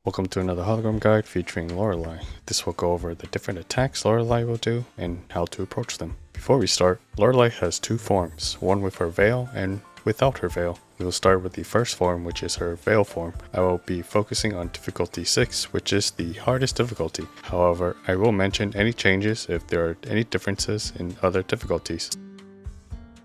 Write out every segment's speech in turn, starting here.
Welcome to another hologram guide featuring Lorelei. This will go over the different attacks Lorelei will do and how to approach them. Before we start, Lorelei has two forms, one with her veil and without her veil. We will start with the first form, which is her veil form. I will be focusing on difficulty 6, which is the hardest difficulty. However, I will mention any changes if there are any differences in other difficulties.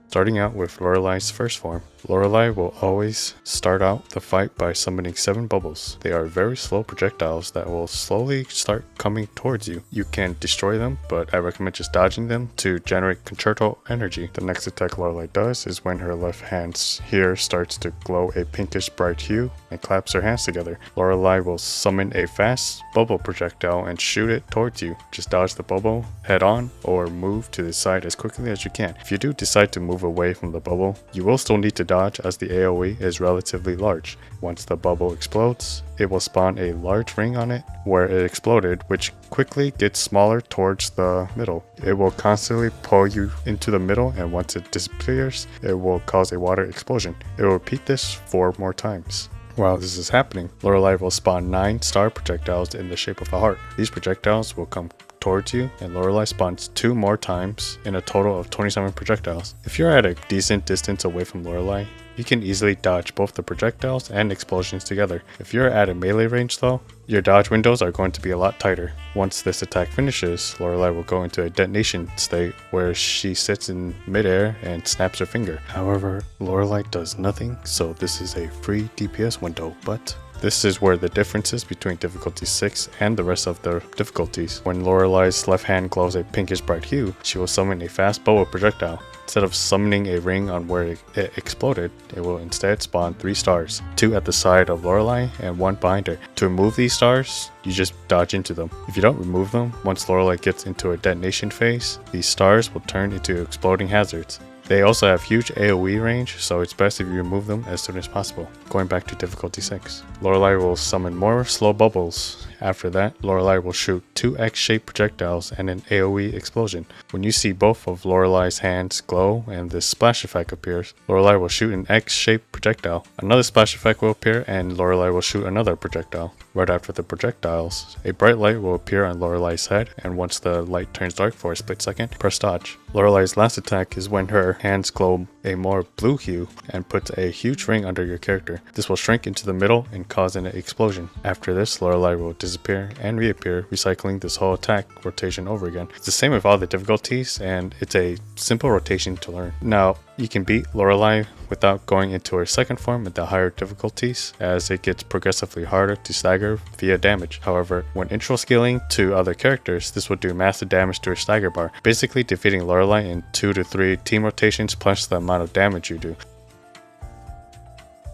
Starting out with Lorelei's first form, Lorelei will always start out the fight by summoning 7 bubbles. They are very slow projectiles that will slowly start coming towards you. You can destroy them, but I recommend just dodging them to generate concerto energy. The next attack Lorelei does is when her left hand here starts to glow a pinkish bright hue and claps her hands together. Lorelei will summon a fast bubble projectile and shoot it towards you. Just dodge the bubble head on or move to the side as quickly as you can. If you do decide to move away from the bubble, you will still need to dodge as the AoE is relatively large. Once the bubble explodes, it will spawn a large ring on it where it exploded, which quickly gets smaller towards the middle. It will constantly pull you into the middle, and once it disappears, it will cause a water explosion. It will repeat this 4 more times. While this is happening, Lorelei will spawn 9 star projectiles in the shape of a heart. These projectiles will come towards you, and Lorelei spawns 2 more times in a total of 27 projectiles. If you're at a decent distance away from Lorelei, you can easily dodge both the projectiles and explosions together. If you're at a melee range though, your dodge windows are going to be a lot tighter. Once this attack finishes, Lorelei will go into a detonation state where she sits in midair and snaps her finger. However, Lorelei does nothing, so this is a free DPS window, but this is where the differences between difficulty 6 and the rest of the difficulties. When Lorelei's left hand glows a pinkish bright hue, she will summon a fast bubble projectile. Instead of summoning a ring on where it exploded, it will instead spawn 3 stars, 2 at the side of Lorelei and 1 behind her. To remove these stars, you just dodge into them. If you don't remove them, once Lorelei gets into a detonation phase, these stars will turn into exploding hazards. They also have huge AoE range, so it's best if you remove them as soon as possible. Going back to difficulty 6. Lorelei will summon more slow bubbles. After that, Lorelei will shoot 2 X-shaped projectiles and an AoE explosion. When you see both of Lorelei's hands glow and this splash effect appears, Lorelei will shoot an X-shaped projectile. Another splash effect will appear and Lorelei will shoot another projectile. Right after the projectiles, a bright light will appear on Lorelei's head, and once the light turns dark for a split second, press dodge. Lorelei's last attack is when her hands glow a more blue hue and puts a huge ring under your character. This will shrink into the middle and cause an explosion. After this, Lorelei will disappear and reappear, recycling this whole attack rotation over again. It's the same with all the difficulties, and it's a simple rotation to learn. Now, you can beat Lorelei without going into her second form at the higher difficulties, as it gets progressively harder to stagger via damage. However, when intro scaling to other characters, this will do massive damage to her stagger bar, basically defeating Lorelei in 2 to 3 team rotations plus the amount of damage you do.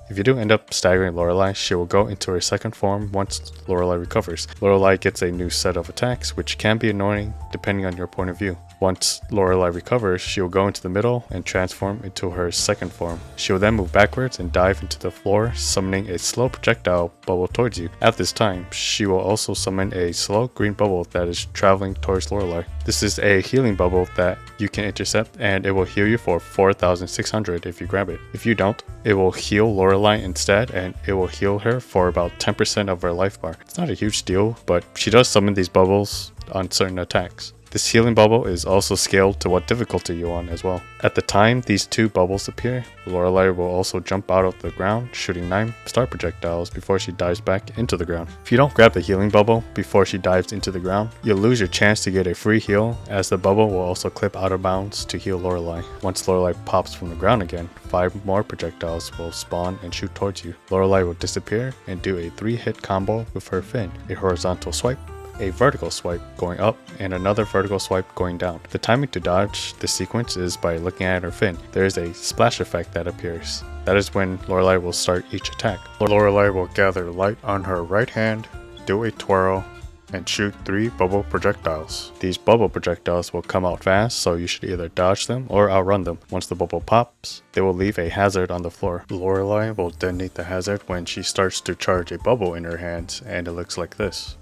If you do end up staggering Lorelei, she will go into her second form once Lorelei recovers. Lorelei gets a new set of attacks, which can be annoying depending on your point of view. Once Lorelei recovers, she will go into the middle and transform into her second form. She will then move backwards and dive into the floor, summoning a slow projectile bubble towards you. At this time, she will also summon a slow green bubble that is traveling towards Lorelei. This is a healing bubble that you can intercept, and it will heal you for 4,600 if you grab it. If you don't, it will heal Lorelei instead, and it will heal her for about 10% of her life bar. It's not a huge deal, but she does summon these bubbles on certain attacks. This healing bubble is also scaled to what difficulty you're on as well. At the time these 2 bubbles appear, Lorelei will also jump out of the ground, shooting 9 star projectiles before she dives back into the ground. If you don't grab the healing bubble before she dives into the ground, you'll lose your chance to get a free heal, as the bubble will also clip out of bounds to heal Lorelei. Once Lorelei pops from the ground again, 5 more projectiles will spawn and shoot towards you. Lorelei will disappear and do a 3-hit combo with her fin, a horizontal swipe, a vertical swipe going up, and another vertical swipe going down. The timing to dodge this sequence is by looking at her fin. There is a splash effect that appears. That is when Lorelei will start each attack. Lorelei will gather light on her right hand, do a twirl, and shoot 3 bubble projectiles. These bubble projectiles will come out fast, so you should either dodge them or outrun them. Once the bubble pops, they will leave a hazard on the floor. Lorelei will detonate the hazard when she starts to charge a bubble in her hands, and it looks like this.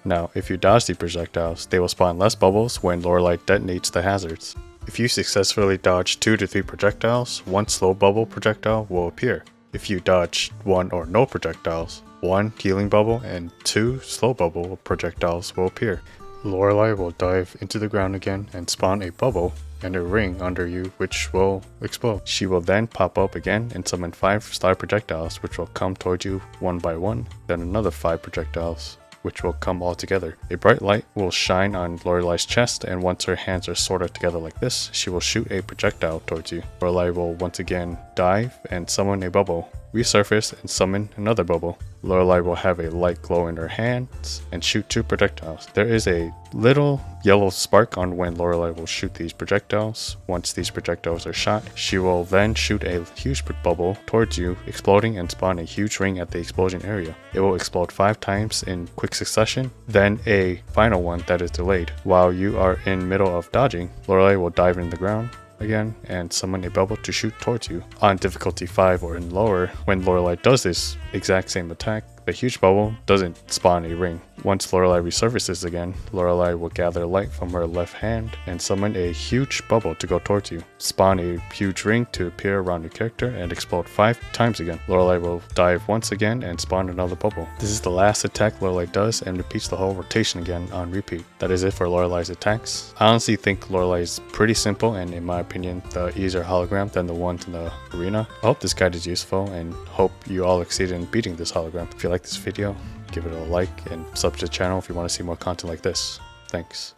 Now, if you dodge the projectiles, they will spawn less bubbles when Lorelei detonates the hazards. If you successfully dodge 2 to 3 projectiles, 1 slow bubble projectile will appear. If you dodge 1 or no projectiles, 1 healing bubble and 2 slow bubble projectiles will appear. Lorelei will dive into the ground again and spawn a bubble and a ring under you which will explode. She will then pop up again and summon 5 star projectiles which will come towards you one by one, then another 5 projectiles which will come all together. A bright light will shine on Lorelei's chest, and once her hands are sorted together like this, she will shoot a projectile towards you. Lorelei will once again dive and summon a bubble, resurface and summon another bubble. Lorelei will have a light glow in her hands and shoot 2 projectiles. There is a little yellow spark on when Lorelei will shoot these projectiles. Once these projectiles are shot, she will then shoot a huge bubble towards you, exploding and spawn a huge ring at the explosion area. It will explode 5 times in quick succession, then a final one that is delayed. While you are in middle of dodging, Lorelei will dive in the ground again and summon a bubble to shoot towards you. On difficulty 5 or in lower, when Lorelei does this exact same attack, the huge bubble doesn't spawn a ring. Once Lorelei resurfaces again, Lorelei will gather light from her left hand and summon a huge bubble to go towards you. Spawn a huge ring to appear around your character and explode 5 times again. Lorelei will dive once again and spawn another bubble. This is the last attack Lorelei does and repeats the whole rotation again on repeat. That is it for Lorelei's attacks. I honestly think Lorelei is pretty simple and in my opinion the easier hologram than the ones in the arena. I hope this guide is useful and hope you all succeeded in beating this hologram. If you like this video, give it a like and sub to the channel if you want to see more content like this. Thanks.